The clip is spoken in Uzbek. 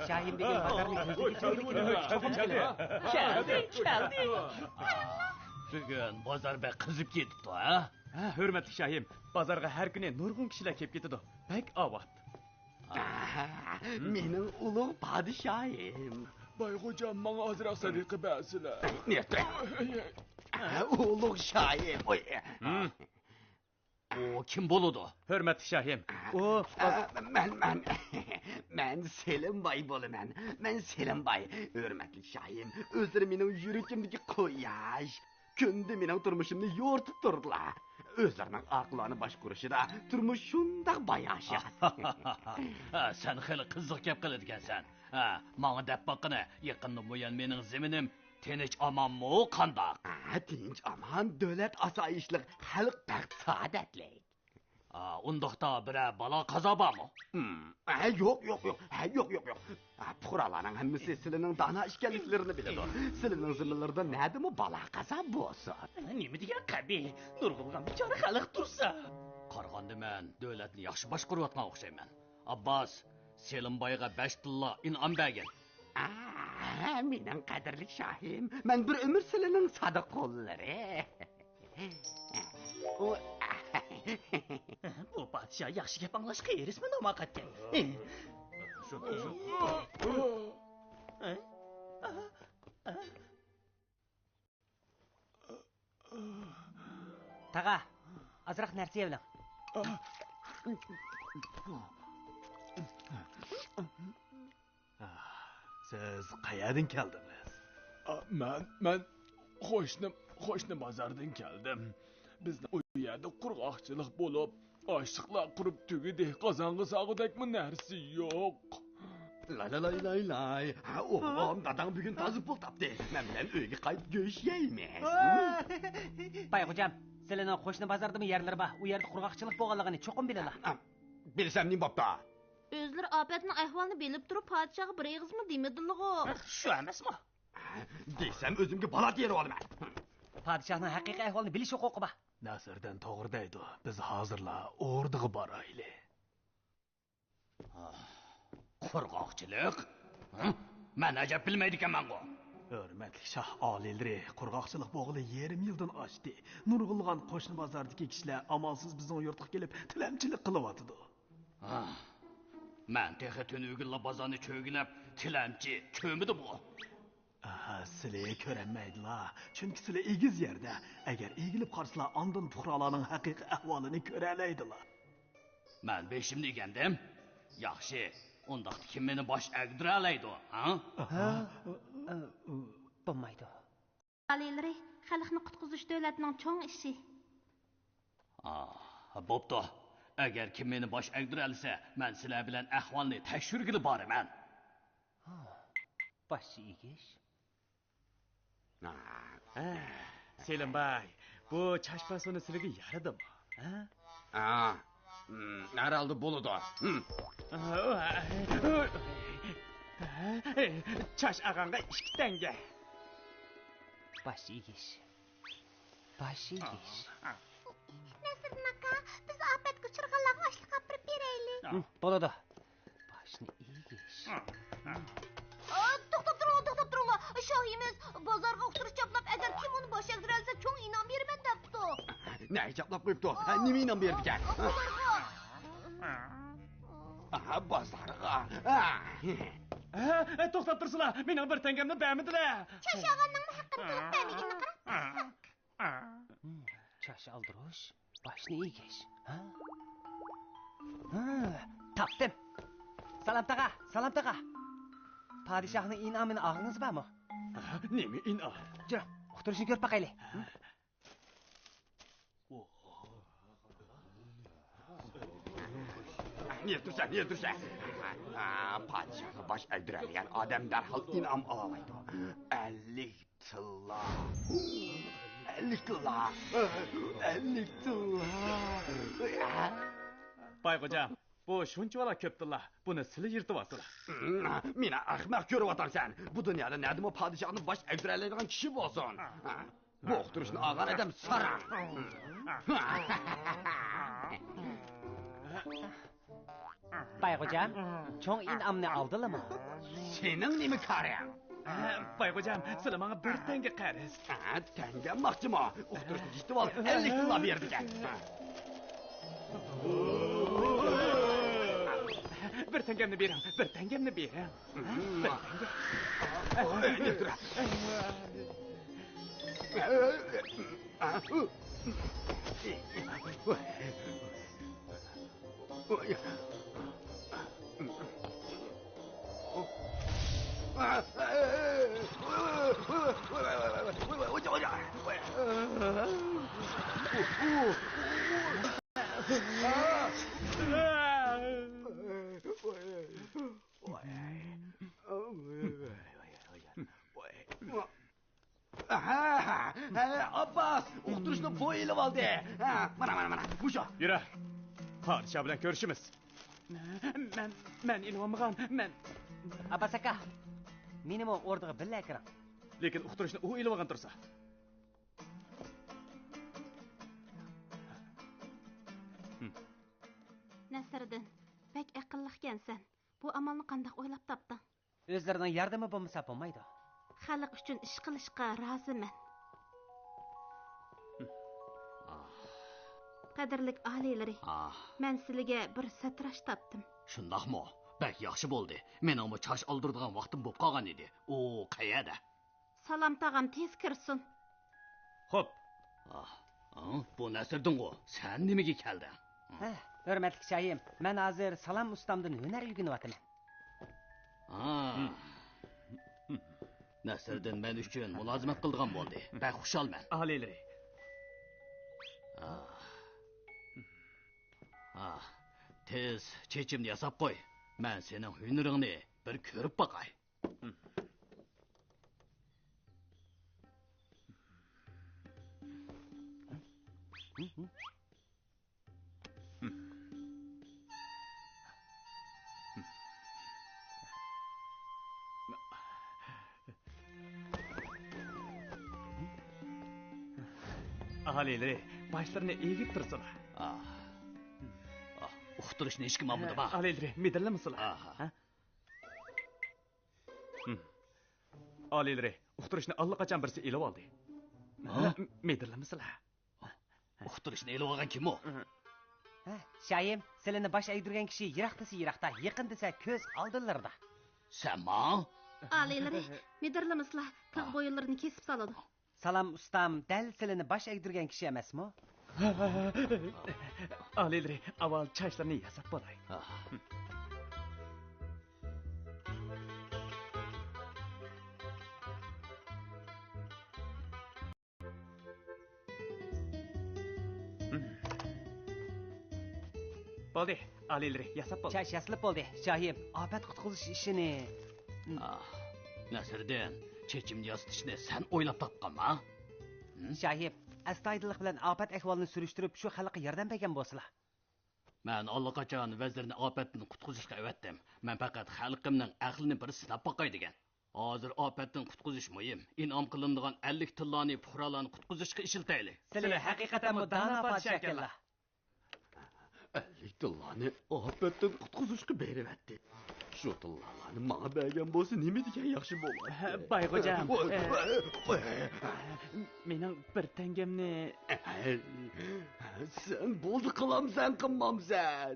Şahin Bey'in pazarını gözü Geldi. Bugün bozor bek kızıp ketipti, ha? Hürmetli Şahim, bazarga her güne nurgun kişiler kep ketidi. Bek avat. Mening ulug' padişahim. Bayxo'jam bana azroq sadiqa ba'silar. Niyetli. Ulug' shohim. O kim boludu? Hürmetli Şahim, o... Men Selim Bay bolaman. Men Selim Bay. Hürmetli shohim. O'zlari mening yuragimdagi quyosh. Kunda mening turmushimni yo'rtib turdilar. O'zlarining aqlini boshqarishida turmush shundoq bayashiq. Sen xili qiziq gap qiladigansan. Manga deb boqini, yaqinda buyan mening zeminim tinch omonmi, qandoq? Tinch omon, davlat osoyishlik, xalq baxt saodatlik. Undaqda bira balo qazo bormi? Yo'q. Puhralarning hammasi sizlarning dono ekanliklarini biladi. Sizlarning ziminlarda nadimi balo qazo bo'lsa? Nima degan qabih? Nurg'ulgan bichora xalq tursa. Qaraganda men davlatni yaxshi boshqarayotgan o'xshayman. Abbos Selimboyga 5 tilla in'om bergan. Mening qadrli shohim, men bir umr sizlarning sodiq qo'llari. Bu podshoh yaxshi gap anglashga erishmi nomaqatga? Taga, azroq narsa yevlang. Siz qayerdan keldingiz? Men qo'shni bozordan keldim. Bizni u yerda qurg'oqchilik bo'lib, oshliqlar qurib tugidi, qozonga sog'idakmi narsa yo'q. Lay. O'g'lim, dadang bugun tozib pul topdi. Men bilan uyga qaytib go'sht yeymiz. Bayxo'jam, sizlarning qo'shni bozordami yerlar bor? U yerda qurg'oqchilik bo'lganligini cho'qim bilalar. Bilsam nima bo'pti? O'zlari ofatning ahvolini bilib turib, podshohga bir eg'izmi demadilar-ku. Shu emasmi? Desam o'zimga balo terib olaman. Podshohning haqiqiy ahvolini bilish huquqi bor. Nasrdan to'g'ri deydi. Biz hozirlar o'rdiga boraylik. Qurg'oqchilik? Men ajab bilmaydi ekanman bu. Hurmatli shoh oliylari, qurg'oqchilik bo'g'ili yarim yildan oshdi. Nurg'ulg'an qo'shni bozordagi kishilar amalsiz bizning yurtga kelib tilamchilik qilyotdi. Men texi tunugilla bozorni cho'gilab, tilamchi ko'midi bu. Sizlar ko'rolmaydilar. Chunki sizlar egiz yerda. Agar egilib qolsalar, ondan puhralarning haqiqiy ahvolini ko'ralaydilar. Men beshimni egandim. Yaxshi. Undaqda kim meni bosh agdira olaydi, ha? Bo'lmaydi. Oliylari, xalqni qutqizish davlatning cho'ng ishi. Bo'pti. Agar kim meni bosh agdira olsa, men sizlar bilan ahvolni tekshirgili boraman. Bosh egish. Selimbay, bu chashpasini sizlarga yaradimi? Herhalde bo'ladi. Chash ag'anga 2 tanga. Bosh egish. Nasrdin aka, biz ofatga uchirganlarga oshliq olib beraylik. Bo'ladi. Boshni egish. To'xtab turinglar. Shohimiz bozorga o'xtirish choplab, agar kim uni bosh agdiralsa, cho'ng inom beraman debdi. Ne choplab qo'yibdi? Nima inom berdi ekan? Bozorga. To'xtab tursizlar, mening 1 tangamni bermadilar. Chashag'anning haqqini to'lib bermaganini qara. Chash aldirish, boshni egish. Topdim. Salom taqa. Podshohning inomini og'ingiz bormi? Nima inom? Jira, uqtirishni ko'rib baqaylik. Niye dursa? Podshohga bosh agdiradigan odam darhol inom olalaydi. 50 tilla. 50 tilla. Bayxo'jam, bu shunchalar ko'pdilar. Buni sizlar yirtib olsizlar. Meni ahmoq ko'rib o'tarsan. Bu dunyoda nima podshohni bosh agdiradigan kishi bo'lsin? Bu uqtirishni olgan odam saran. Bayxo'jam, cho'ng in'amni oldingmi? Sening nima qarang? Bayxo'jam, sizlar menga 1 tanga qariz. Tanga maqchimi? Uqtirishni yetib ol, 50 tilla berdigan. Bir tangamni bering, 1 tangamni bering. 1 tanga. Abbas, uqtirishni bo'yilib oldi. Mana, musho. Yura. Podsho bilan ko'rishimiz. Men ilmamagan, men. Abbas aka, menimi o'rniga billa kiring. Lekin uqtirishni u ilib olgan tursa. Nasriddin, bek aqlliqkansan. Bu amalni qanday o'ylab topding? O'zlarining yordami bo'lmasa bo'lmaydi. Xalq uchun ish qilishga roziman. Qadrlik oliylari, men sizlarga bir satrash topdim. Shundaqmi? Bak yaxshi bo'ldi. Meningmi chash oldiradigan vaqtim bo'lib qolgan edi. O, qayerda? Salom tag'am tez kirsin. Xo'p. Bu Nasriddin-ku. Sen nimaga kelding? Hurmatli shayim, men hozir Salom ustamdan hunar o'rganyapman. Nasriddin men uchun mulozimat qilgan bo'ldi. Bak xushalman. Oliylari. Tez chechimni yasab qo'y. Men sening hunaringni bir ko'rib boqay. Oliylari, başlarını egib tursinlar. Uqtirishni hech kim olmadi, bak. Oliylari, midirlamasizlar? Oliylari, uqtirishni allaqachon birisi ilib oldi. Midirlamasizlar? Uqtirishni elib olgan kim u? Shayim, sizlarni bosh egdirgan kishi yiroqda, yaqin desa ko'z oldinlarda. Sen man? Oliylari, midirlamaslar, tig' bo'yinlarini kesib soladi. Salom ustam dal sizlarni bosh egdirgan kishi emasmi? Oliylari, avval chashlarni yasab bo'lay. Bo'ldi, oliylari, yasab bo'ldi. Chash yasilib bo'ldi. Shayim, ofat qutqizish ishini. Nasriddin, chechimni yasitishni sen o'ylab topqanmi? Shayim, astoydillik bilan ofat ahvolini surishtirib, shu xalqqa yordam bergan bo'lsizlar. Men allaqachon vazirni ofatdan qutqizishga avatdim. Men faqat xalqimning aqlini bir sinab boqay degan. Hozir ofatdan qutqizish muhim. In'om qilinadigan 50 tillani fuqarolarni qutqizishga ishiltaylik. Sizlar haqiqatan mudana podshoh ekanlar. 50 tillani ofatdan qutqizishga beribdi. Shu tillalarni menga bergan bo'lsa, nima degan yaxshi bo'ladi? Bayxo'jam. Mening 1 tangamni sen bo'ldi qilamsan, qilmamsan.